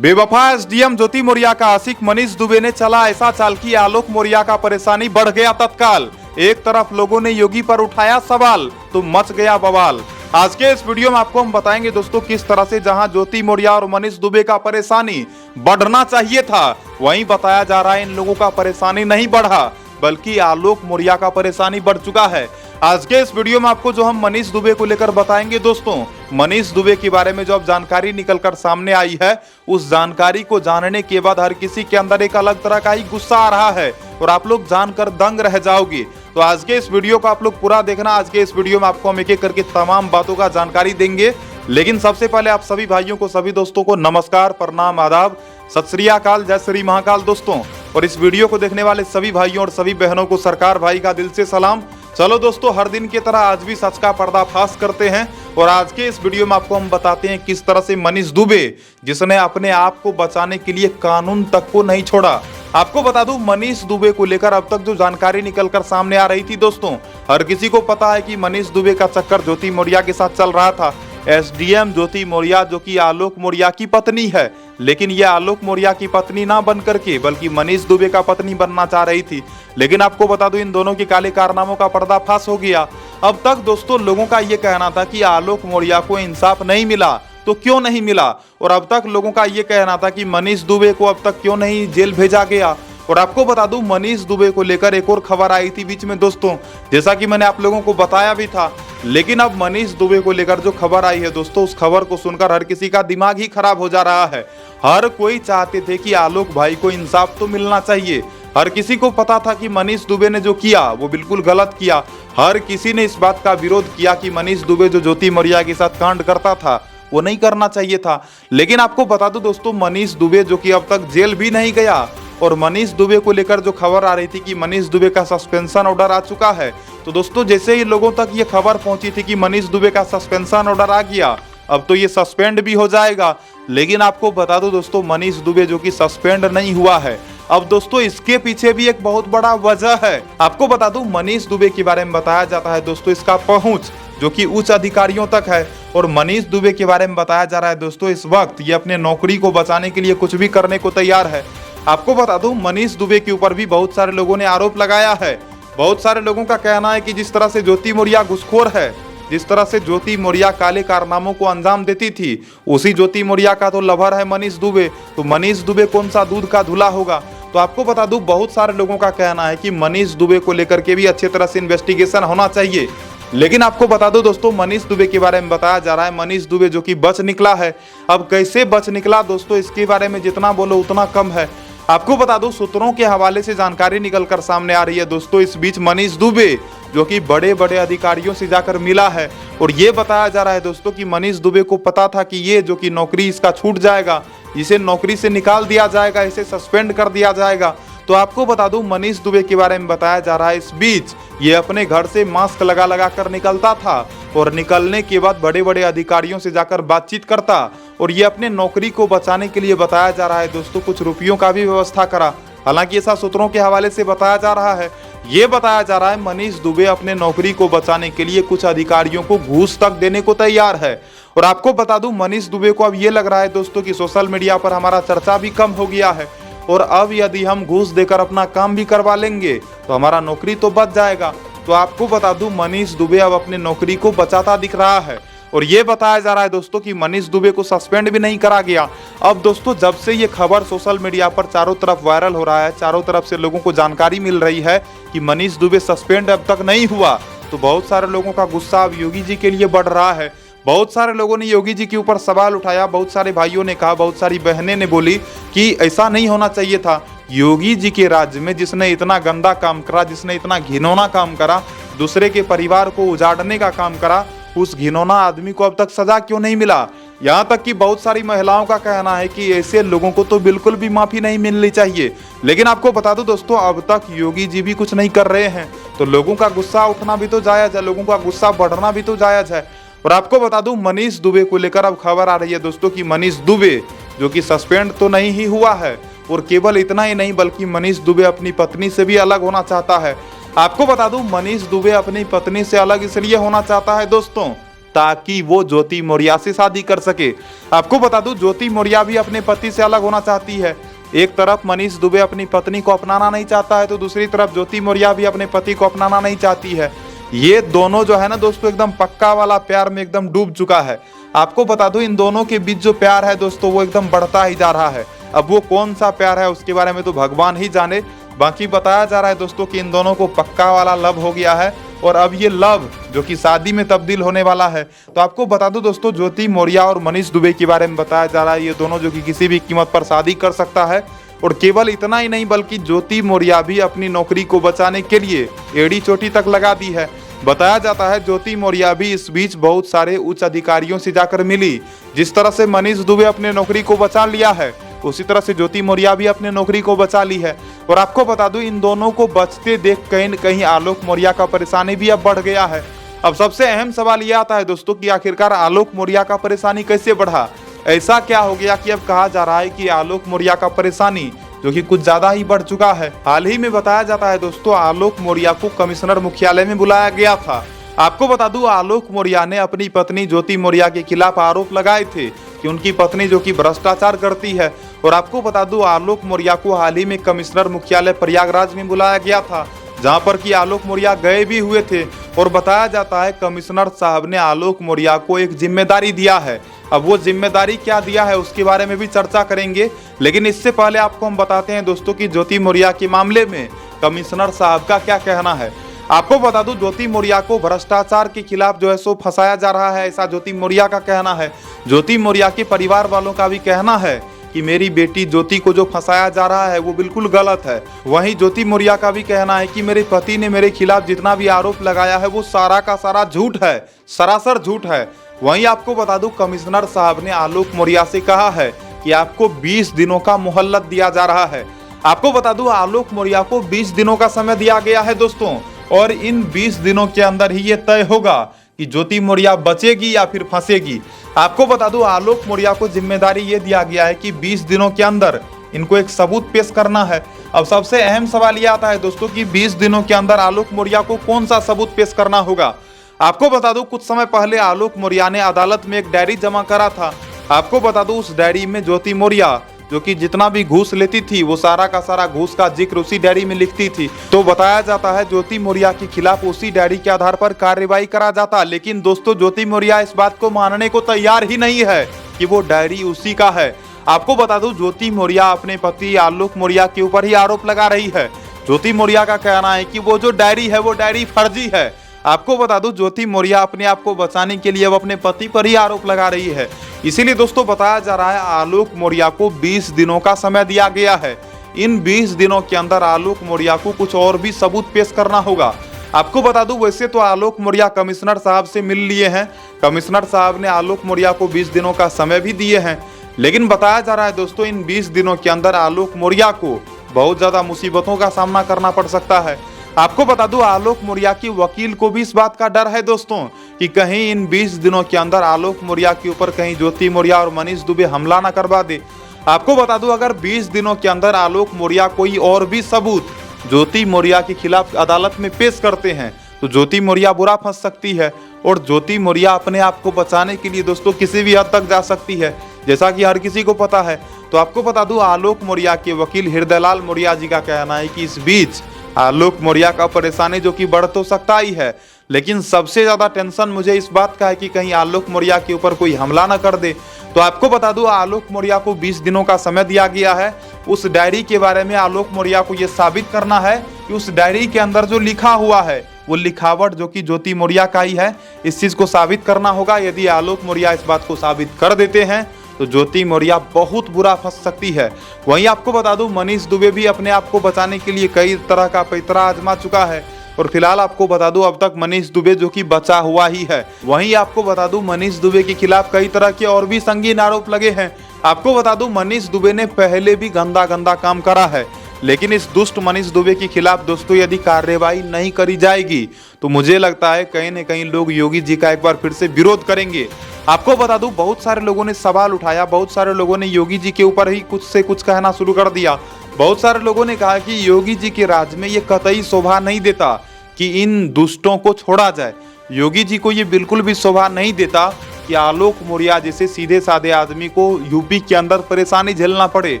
बेवफा एसडीएम ज्योति मौर्य का आशिक मनीष दुबे ने चला ऐसा चाल कि आलोक मौर्य का परेशानी बढ़ गया तत्काल। एक तरफ लोगों ने योगी पर उठाया सवाल तो मच गया बवाल। आज के इस वीडियो में आपको हम बताएंगे दोस्तों किस तरह से जहां ज्योति मौर्य और मनीष दुबे का परेशानी बढ़ना चाहिए था, वहीं बताया जा रहा है इन लोगों का परेशानी नहीं बढ़ा बल्कि आलोक मौर्य का परेशानी बढ़ चुका है। आज के इस वीडियो में आपको जो हम मनीष दुबे को लेकर बताएंगे दोस्तों, मनीष दुबे के बारे में जो अब जानकारी निकलकर सामने आई है, उस जानकारी को जानने के बाद हर किसी के अंदर एक अलग तरह का ही गुस्सा आ रहा है और आप लोग जानकर दंग रह जाओगे। तो आज के इस वीडियो को आप लोग पूरा देखना। आज के इस वीडियो में आपको हम एक एक करके तमाम बातों का जानकारी देंगे, लेकिन सबसे पहले आप सभी भाइयों को, सभी दोस्तों को नमस्कार, प्रणाम, आदाब, सत श्री अकाल, जय श्री महाकाल दोस्तों। और इस वीडियो को देखने वाले सभी भाइयों और सभी बहनों को सरकार भाई का दिल से सलाम। चलो दोस्तों, हर दिन की तरह आज भी सच का पर्दाफाश करते हैं और आज के इस वीडियो में आपको हम बताते हैं किस तरह से मनीष दुबे, जिसने अपने आप को बचाने के लिए कानून तक को नहीं छोड़ा। आपको बता दूं, मनीष दुबे को लेकर अब तक जो जानकारी निकलकर सामने आ रही थी दोस्तों, हर किसी को पता है कि मनीष दुबे का चक्कर ज्योति मौर्य के साथ चल रहा था। एसडीएम ज्योति मौर्य जो कि आलोक मौर्य की पत्नी है, लेकिन यह आलोक मौर्य की पत्नी ना बन करके बल्कि मनीष दुबे का पत्नी बनना चाह रही थी। लेकिन आपको बता दूं, इन दोनों के काले कारनामों का पर्दाफाश हो गया। अब तक दोस्तों लोगों का यह कहना था कि आलोक मौर्य को इंसाफ नहीं मिला, तो क्यों नहीं मिला, और अब तक लोगों का यह कहना था कि मनीष दुबे को अब तक क्यों नहीं जेल भेजा गया। और आपको बता दूं, मनीष दुबे को लेकर एक और खबर आई थी बीच में दोस्तों, जैसा कि मैंने आप लोगों को बताया भी था। लेकिन अब मनीष दुबे को लेकर जो खबर आई है दोस्तों, उस खबर को सुनकर हर किसी का दिमाग ही खराब हो जा रहा है। हर कोई चाहते थे कि आलोक भाई को इंसाफ तो मिलना चाहिए। हर किसी को पता था कि मनीष दुबे ने जो किया वो बिल्कुल गलत किया। हर किसी ने इस बात का विरोध किया कि मनीष दुबे जो ज्योति मौर्य के साथ कांड करता था वो नहीं करना चाहिए था। लेकिन आपको बता दूं दोस्तों, मनीष दुबे जो कि अब तक जेल भी नहीं गया, और मनीष दुबे को लेकर जो खबर आ रही थी कि मनीष दुबे का सस्पेंशन ऑर्डर आ चुका है, तो दोस्तों जैसे ही लोगों तक ये खबर पहुंची थी कि मनीष दुबे का सस्पेंशन ऑर्डर आ गया, अब तो ये सस्पेंड भी हो जाएगा। लेकिन आपको बता दो दोस्तों, मनीष दुबे जो कि सस्पेंड नहीं हुआ है। अब दोस्तों इसके पीछे भी एक बहुत बड़ा वजह है। आपको बता दूं, मनीष दुबे के बारे में बताया जाता है दोस्तों, इसका पहुंच जो कि उच्च अधिकारियों तक है। और मनीष दुबे के बारे में बताया जा रहा है दोस्तों, इस वक्त ये अपने नौकरी को बचाने के लिए कुछ भी करने को तैयार है। आपको बता दूं, मनीष दुबे के ऊपर भी बहुत सारे लोगों ने आरोप लगाया है। बहुत सारे लोगों का कहना है कि जिस तरह से ज्योति मौर्य घुसखोर है, जिस तरह से ज्योति मौर्य काले कारनामों को अंजाम देती थी, उसी ज्योति मौर्य का तो लवर है मनीष दुबे। तो मनीष दुबे कौन सा दूध का धुला होगा। तो आपको बता दूं, बहुत सारे लोगों का कहना है कि मनीष दुबे को लेकर के भी अच्छी तरह से इन्वेस्टिगेशन होना चाहिए। लेकिन आपको बता दो दोस्तों, मनीष दुबे के बारे में बताया जा रहा है, मनीष दुबे जो कि बच निकला है। अब कैसे बच निकला दोस्तों, इसके बारे में जितना बोलो उतना कम है। आपको बता दूं, सूत्रों के हवाले से जानकारी निकलकर सामने आ रही है दोस्तों, इस बीच मनीष दुबे जो कि बड़े बड़े अधिकारियों से जाकर मिला है और ये बताया जा रहा है दोस्तों कि मनीष दुबे को पता था कि ये जो कि नौकरी इसका छूट जाएगा, इसे नौकरी से निकाल दिया जाएगा, इसे सस्पेंड कर दिया जाएगा। तो आपको बता दूं, मनीष दुबे के बारे में बताया जा रहा है, इस बीच ये अपने घर से मास्क लगा लगा कर निकलता था और निकलने के बाद बड़े बड़े अधिकारियों से जाकर बातचीत करता, और ये अपने नौकरी को बचाने के लिए बताया जा रहा है दोस्तों कुछ रुपयों का भी व्यवस्था करा। हालांकि ऐसा सूत्रों के हवाले से बताया जा रहा है। ये बताया जा रहा है मनीष दुबे अपने नौकरी को बचाने के लिए कुछ अधिकारियों को घूस तक देने को तैयार है। और आपको बता दूं, मनीष दुबे को अब ये लग रहा है दोस्तों कि सोशल मीडिया पर हमारा चर्चा भी कम हो गया है, और अब यदि हम घूस देकर अपना काम भी करवा लेंगे तो हमारा नौकरी तो बच जाएगा। तो आपको बता दूं, मनीष दुबे अब अपने नौकरी को बचाता दिख रहा है। और ये बताया जा रहा है दोस्तों कि मनीष दुबे को सस्पेंड भी नहीं करा गया। अब दोस्तों जब से ये खबर सोशल मीडिया पर चारों तरफ वायरल हो रहा है, चारों तरफ से लोगों को जानकारी मिल रही है कि मनीष दुबे सस्पेंड अब तक नहीं हुआ, तो बहुत सारे लोगों का गुस्सा अब योगी जी के लिए बढ़ रहा है। बहुत सारे लोगों ने योगी जी के ऊपर सवाल उठाया। बहुत सारे भाइयों ने कहा, बहुत सारी बहनें ने बोली कि ऐसा नहीं होना चाहिए था। योगी जी के राज्य में जिसने इतना गंदा काम करा, जिसने इतना घिनौना काम करा, दूसरे के परिवार को उजाड़ने का काम करा, उस घिनौना आदमी को अब तक सजा क्यों नहीं मिला। यहाँ तक कि बहुत सारी महिलाओं का कहना है कि ऐसे लोगों को तो बिल्कुल भी माफी नहीं मिलनी चाहिए। लेकिन आपको बता दूं दोस्तों, अब तक योगी जी भी कुछ नहीं कर रहे हैं, तो लोगों का गुस्सा उठना भी तो जायज है, लोगों का गुस्सा बढ़ना भी तो जायज है। और आपको बता दूं, मनीष दुबे को लेकर अब खबर आ रही है दोस्तों कि मनीष दुबे जो कि सस्पेंड तो नहीं ही हुआ है, और केवल इतना ही नहीं बल्कि मनीष दुबे अपनी पत्नी से भी अलग होना चाहता है। आपको बता दूं, मनीष दुबे अपनी पत्नी से अलग इसलिए होना चाहता है दोस्तों ताकि वो ज्योति मौर्य से शादी कर सके। आपको बता दूं, ज्योति मौर्य भी अपने पति से अलग होना चाहती है। एक तरफ मनीष दुबे अपनी पत्नी को अपनाना नहीं चाहता है, तो दूसरी तरफ ज्योति मौर्य भी अपने पति को अपनाना नहीं चाहती है। ये दोनों जो है ना दोस्तों, एकदम पक्का वाला प्यार में एकदम डूब चुका है। आपको बता दूं, इन दोनों के बीच जो प्यार है दोस्तों, वो एकदम बढ़ता ही जा रहा है। अब वो कौन सा प्यार है उसके बारे में तो भगवान ही जाने। बाकी बताया जा रहा है दोस्तों कि इन दोनों को पक्का वाला लव हो गया है, और अब ये लव जो कि शादी में तब्दील होने वाला है। तो आपको बता दूं दोस्तों, ज्योति मौर्य और मनीष दुबे के बारे में बताया जा रहा है, ये दोनों जो कि किसी भी कीमत पर शादी कर सकता है। और केवल इतना ही नहीं, बल्कि ज्योति मौर्य भी अपनी नौकरी को बचाने के लिए एड़ी चोटी तक लगा दी है। बताया जाता है ज्योति मौर्य भी इस बीच बहुत सारे उच्च अधिकारियों से जाकर मिली। जिस तरह से मनीष दुबे अपने नौकरी को बचा लिया है, उसी तरह से ज्योति मौर्य भी अपने नौकरी को बचा ली है। और आपको बता दूं, इन दोनों को बचते देख कहीं न कहीं आलोक मौर्य का परेशानी भी अब बढ़ गया है। अब सबसे अहम सवाल यह आता है दोस्तों कि आखिरकार आलोक मौर्य का परेशानी कैसे बढ़ा। ऐसा क्या हो गया कि अब कहा जा रहा है कि आलोक मौर्य का परेशानी जो कि कुछ ज्यादा ही बढ़ चुका है। हाल ही में बताया जाता है दोस्तों, आलोक मौर्य को कमिश्नर मुख्यालय में बुलाया गया था। आपको बता दूं, आलोक मौर्य ने अपनी पत्नी ज्योति मौर्य के खिलाफ आरोप लगाए थे कि उनकी पत्नी जो कि भ्रष्टाचार करती है। और आपको बता दूं, आलोक मौर्य को हाल ही में कमिश्नर मुख्यालय प्रयागराज में बुलाया गया था, जहां पर कि आलोक मौर्य गए भी हुए थे। और बताया जाता है कमिश्नर साहब ने आलोक मौर्य को एक जिम्मेदारी दिया है। अब वो जिम्मेदारी क्या दिया है उसके बारे में भी चर्चा करेंगे, लेकिन इससे पहले आपको हम बताते हैं दोस्तों कि ज्योति मौर्य के मामले में कमिश्नर साहब का क्या कहना है। आपको बता दूं, ज्योति मौर्य को भ्रष्टाचार के खिलाफ जो है सो फंसाया जा रहा है, ऐसा ज्योति मौर्य का कहना है। ज्योति मौर्य के परिवार वालों का भी कहना है कि मेरी बेटी ज्योति को जो फंसाया जा रहा है वो बिल्कुल गलत है। वहीं ज्योति मौर्य का भी कहना है कि मेरे पति ने मेरे खिलाफ जितना भी आरोप लगाया है वो सारा का सारा झूठ है, सरासर झूठ है। वहीं आपको बता दूं, कमिश्नर साहब ने आलोक मौर्य से कहा है कि आपको 20 दिनों का मोहलत दिया जा रहा है। आपको बता दूं, आलोक मौर्य को 20 दिनों का समय दिया गया है दोस्तों, और इन 20 दिनों के अंदर ही ये तय होगा कि ज्योति मौर्य बचेगी या फिर फंसेगी। आपको बता दूं, आलोक मौर्य को जिम्मेदारी ये दिया गया है कि 20 दिनों के अंदर इनको एक सबूत पेश करना है। अब सबसे अहम सवाल यह आता है दोस्तों कि 20 दिनों के अंदर आलोक मौर्य को कौन सा सबूत पेश करना होगा। आपको बता दूं, कुछ समय पहले आलोक मौर्य ने अदालत में एक डायरी जमा करा था। आपको बता दूं, उस डायरी में ज्योति मौर्य जो कि जितना भी घूस लेती थी वो सारा का सारा घूस का जिक्र उसी डायरी में लिखती थी। तो बताया जाता है ज्योति मौर्य के खिलाफ उसी डायरी के आधार पर कार्रवाई करा जाता। लेकिन दोस्तों, ज्योति मौर्य इस बात को मानने को तैयार ही नहीं है कि वो डायरी उसी का है। आपको बता दूं, ज्योति मौर्य अपने पति आलोक मौर्य के ऊपर ही आरोप लगा रही है। ज्योति मौर्य का कहना है कि वो जो डायरी है वो डायरी फर्जी है। आपको बता दूं, ज्योति मौर्य अपने आप को बचाने के लिए वो अपने पति पर ही आरोप लगा रही है। इसीलिए दोस्तों बताया जा रहा है आलोक मौर्य को 20 दिनों का समय दिया गया है। इन 20 दिनों के अंदर आलोक मौर्य को कुछ और भी सबूत पेश करना होगा। आपको बता दूं, वैसे तो आलोक मौर्य कमिश्नर साहब से मिल लिए हैं। कमिश्नर साहब ने आलोक मौर्य को 20 दिनों का समय भी दिए हैं, लेकिन बताया जा रहा है दोस्तों, इन 20 दिनों के अंदर आलोक मौर्य को बहुत ज्यादा मुसीबतों का सामना करना पड़ सकता है। आपको बता दूं, आलोक मौर्य की वकील को भी इस बात का डर है दोस्तों कि कहीं इन 20 दिनों के अंदर आलोक मौर्य के ऊपर कहीं ज्योति मौर्य और मनीष दुबे हमला न करवा दे। आपको बता दूं, अगर 20 दिनों के अंदर आलोक मौर्य कोई और भी सबूत ज्योति मौर्य के खिलाफ अदालत में पेश करते हैं तो ज्योति मौर्य बुरा फंस सकती है। और ज्योति मौर्य अपने आप को बचाने के लिए दोस्तों किसी भी हद तक जा सकती है, जैसा कि हर किसी को पता है। तो आपको बता दूं, आलोक मौर्य के वकील हृदयलाल मौर्य जी का कहना है कि इस बीच आलोक मौर्य का परेशानी जो कि बढ़ तो सकता ही है, लेकिन सबसे ज्यादा टेंशन मुझे इस बात का है कि कहीं आलोक मौर्य के ऊपर कोई हमला न कर दे। तो आपको बता दूं, आलोक मौर्य को 20 दिनों का समय दिया गया है। उस डायरी के बारे में आलोक मौर्य को यह साबित करना है कि उस डायरी के अंदर जो लिखा हुआ है वो लिखावट जो कि ज्योति मौर्य का ही है। इस चीज को साबित करना होगा। यदि आलोक मौर्य इस बात को साबित कर देते हैं तो ज्योति मौर्य बहुत बुरा फंस सकती है। वहीं आपको बता दूं, मनीष दुबे भी अपने आप को बचाने के लिए कई तरह का पैतरा आजमा चुका है, और फिलहाल आपको बता दूं अब तक मनीष दुबे जो कि बचा हुआ ही है। वहीं आपको बता दूं, मनीष दुबे के खिलाफ कई तरह के और भी संगीन आरोप लगे हैं। आपको बता दूं, मनीष दुबे ने पहले भी गंदा गंदा काम करा है, लेकिन इस दुष्ट मनीष दुबे के खिलाफ दोस्तों यदि कार्रवाई नहीं करी जाएगी तो मुझे लगता है कहीं न कहीं लोग योगी जी का एक बार फिर से विरोध करेंगे। आपको बता दूं, बहुत सारे लोगों ने सवाल उठाया, बहुत सारे लोगों ने योगी जी के ऊपर ही कुछ से कुछ कहना शुरू कर दिया। बहुत सारे लोगों ने कहा कि योगी जी के राज में ये कतई शोभा नहीं देता कि इन दुष्टों को छोड़ा जाए। योगी जी को ये बिल्कुल भी शोभा नहीं देता कि आलोक मौर्य जैसे सीधे साधे आदमी को यूपी के अंदर परेशानी झेलना पड़े।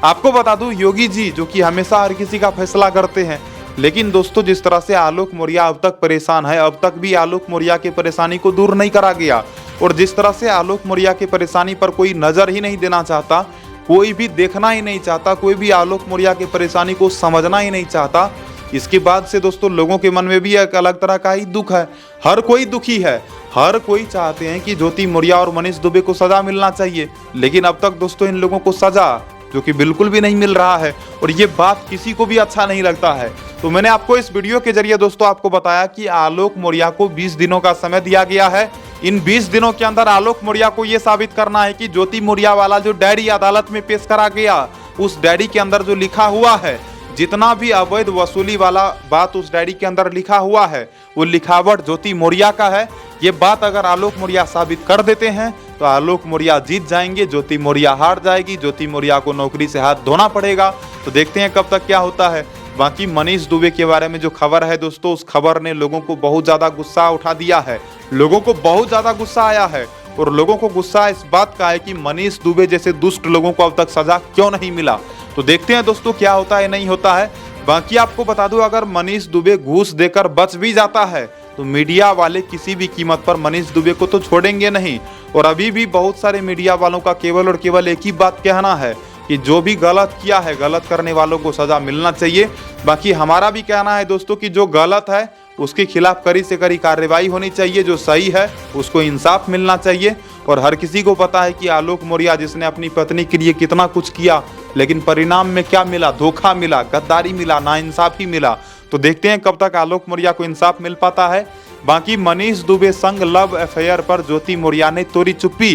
आपको बता दूं, योगी जी जो कि हमेशा हर किसी का फैसला करते हैं, लेकिन दोस्तों जिस तरह से आलोक मौर्य अब तक परेशान है, अब तक भी आलोक मौर्य की परेशानी को दूर नहीं करा गया। और जिस तरह से आलोक मौर्य की परेशानी पर कोई नजर ही नहीं देना चाहता, कोई भी देखना ही नहीं चाहता, कोई भी आलोक मौर्य की परेशानी को समझना ही नहीं चाहता, इसके बाद से दोस्तों लोगों के मन में भी एक अलग तरह का ही दुख है। हर कोई दुखी है, हर कोई चाहते हैं कि ज्योति मौर्य और मनीष दुबे को सजा मिलना चाहिए, लेकिन अब तक दोस्तों इन लोगों को सजा जो कि बिल्कुल भी नहीं मिल रहा है, और ये बात किसी को भी अच्छा नहीं लगता है। तो मैंने आपको इस वीडियो के जरिए दोस्तों आपको बताया कि आलोक मौर्य को 20 दिनों का समय दिया गया है। इन 20 दिनों के अंदर आलोक मौर्य को यह साबित करना है कि ज्योति मौर्य वाला जो डायरी अदालत में पेश करा गया, उस डायरी के अंदर जो लिखा हुआ है, जितना भी अवैध वसूली वाला बात उस डायरी के अंदर लिखा हुआ है, वो लिखावट ज्योति मौर्य का है। ये बात अगर आलोक मौर्य साबित कर देते हैं तो आलोक मौर्य जीत जाएंगे, ज्योति मौर्य हार जाएगी, ज्योति मौर्य को नौकरी से हाथ धोना पड़ेगा। तो देखते हैं कब तक क्या होता है। बाकी मनीष दुबे के बारे में जो खबर है दोस्तों, उस खबर ने लोगों को बहुत ज़्यादा गुस्सा उठा दिया है, लोगों को बहुत ज़्यादा गुस्सा आया है। और लोगों को गुस्सा इस बात का है कि मनीष दुबे जैसे दुष्ट लोगों को अब तक सजा क्यों नहीं मिला। तो देखते हैं दोस्तों क्या होता है नहीं होता है। बाकी आपको बता दूं, अगर मनीष दुबे घूस देकर बच भी जाता है तो मीडिया वाले किसी भी कीमत पर मनीष दुबे को तो छोड़ेंगे नहीं। और अभी भी बहुत सारे मीडिया वालों का केवल और केवल एक ही बात कहना है कि जो भी गलत किया है, गलत करने वालों को सजा मिलना चाहिए। बाकी हमारा भी कहना है दोस्तों कि जो गलत है उसके खिलाफ कड़ी से कड़ी कार्रवाई होनी चाहिए, जो सही है उसको इंसाफ मिलना चाहिए। और हर किसी को पता है कि आलोक मौर्य जिसने अपनी पत्नी के लिए कितना कुछ किया, लेकिन परिणाम में क्या मिला, धोखा मिला, गद्दारी मिला, नाइंसाफी मिला। तो देखते हैं कब तक आलोक मौर्य को इंसाफ मिल पाता है। बाकी मनीष दुबे संग लव अफेयर पर ज्योति मौर्य ने तोड़ी चुप्पी।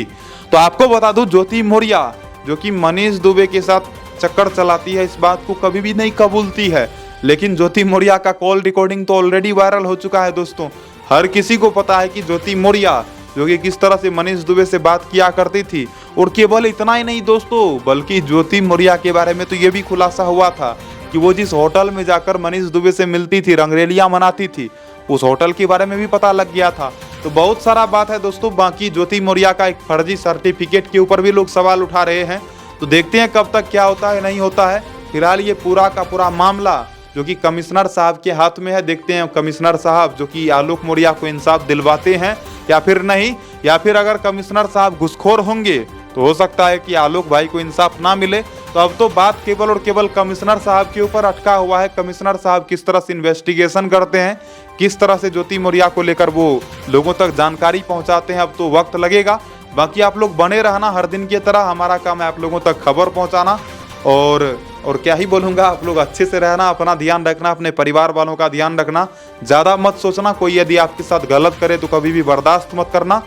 तो आपको बता दूं, ज्योति मौर्य जो कि मनीष दुबे के साथ चक्कर चलाती है, इस बात को कभी भी नहीं कबूलती है, लेकिन ज्योति मौर्य का कॉल रिकॉर्डिंग तो ऑलरेडी वायरल हो चुका है दोस्तों। हर किसी को पता है कि ज्योति मौर्य जो कि किस तरह से मनीष दुबे से बात किया करती थी। और केवल इतना ही नहीं दोस्तों, बल्कि ज्योति मौर्य के बारे में तो ये भी खुलासा हुआ था कि वो जिस होटल में जाकर मनीष दुबे से मिलती थी, रंगरेलियां मनाती थी, उस होटल के बारे में भी पता लग गया था। तो बहुत सारा बात है दोस्तों। बाकी ज्योति मौर्य का एक फर्जी सर्टिफिकेट के ऊपर भी लोग सवाल उठा रहे हैं। तो देखते हैं कब तक क्या होता है नहीं होता है। फिलहाल ये पूरा का पूरा मामला जो कि कमिश्नर साहब के हाथ में है। देखते हैं कमिश्नर साहब जो कि आलोक मौर्य को इंसाफ दिलवाते हैं या फिर नहीं, या फिर अगर कमिश्नर साहब घुसखोर होंगे तो हो सकता है कि आलोक भाई को इंसाफ ना मिले। तो अब तो बात केवल और केवल कमिश्नर साहब के ऊपर अटका हुआ है। कमिश्नर साहब किस तरह से इन्वेस्टिगेशन करते हैं, किस तरह से ज्योति मौर्य को लेकर वो लोगों तक जानकारी पहुंचाते हैं, अब तो वक्त लगेगा। बाकी आप लोग बने रहना हर दिन की तरह, हमारा काम है आप लोगों तक खबर पहुंचाना। और क्या ही बोलूँगा, आप लोग अच्छे से रहना, अपना ध्यान रखना, अपने परिवार वालों का ध्यान रखना, ज़्यादा मत सोचना, कोई यदि आपके साथ गलत करे तो कभी भी बर्दाश्त मत करना।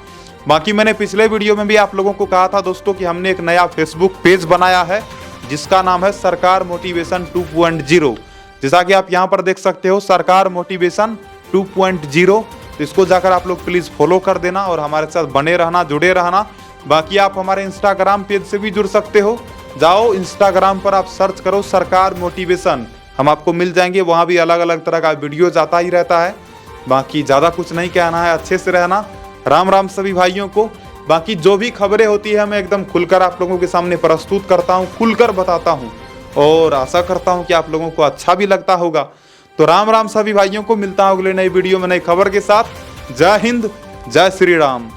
बाकी मैंने पिछले वीडियो में भी आप लोगों को कहा था दोस्तों कि हमने एक नया फेसबुक पेज बनाया है जिसका नाम है सरकार मोटिवेशन 2.0, जैसा कि आप यहाँ पर देख सकते हो, सरकार मोटिवेशन 2.0। तो इसको जाकर आप लोग प्लीज़ फॉलो कर देना और हमारे साथ बने रहना, जुड़े रहना। बाकी आप हमारे इंस्टाग्राम पेज से भी जुड़ सकते हो, जाओ इंस्टाग्राम पर आप सर्च करो सरकार मोटिवेशन, हम आपको मिल जाएंगे। वहाँ भी अलग अलग तरह का वीडियोज आता ही रहता है। बाकी ज़्यादा कुछ नहीं कहना है, अच्छे से रहना। राम राम सभी भाइयों को। बाकी जो भी खबरें होती है मैं एकदम खुलकर आप लोगों के सामने प्रस्तुत करता हूँ, खुलकर बताता हूँ, और आशा करता हूँ कि आप लोगों को अच्छा भी लगता होगा। तो राम राम सभी भाइयों को, मिलता हूँ अगले नई वीडियो में नई खबर के साथ। जय हिंद, जय श्री राम।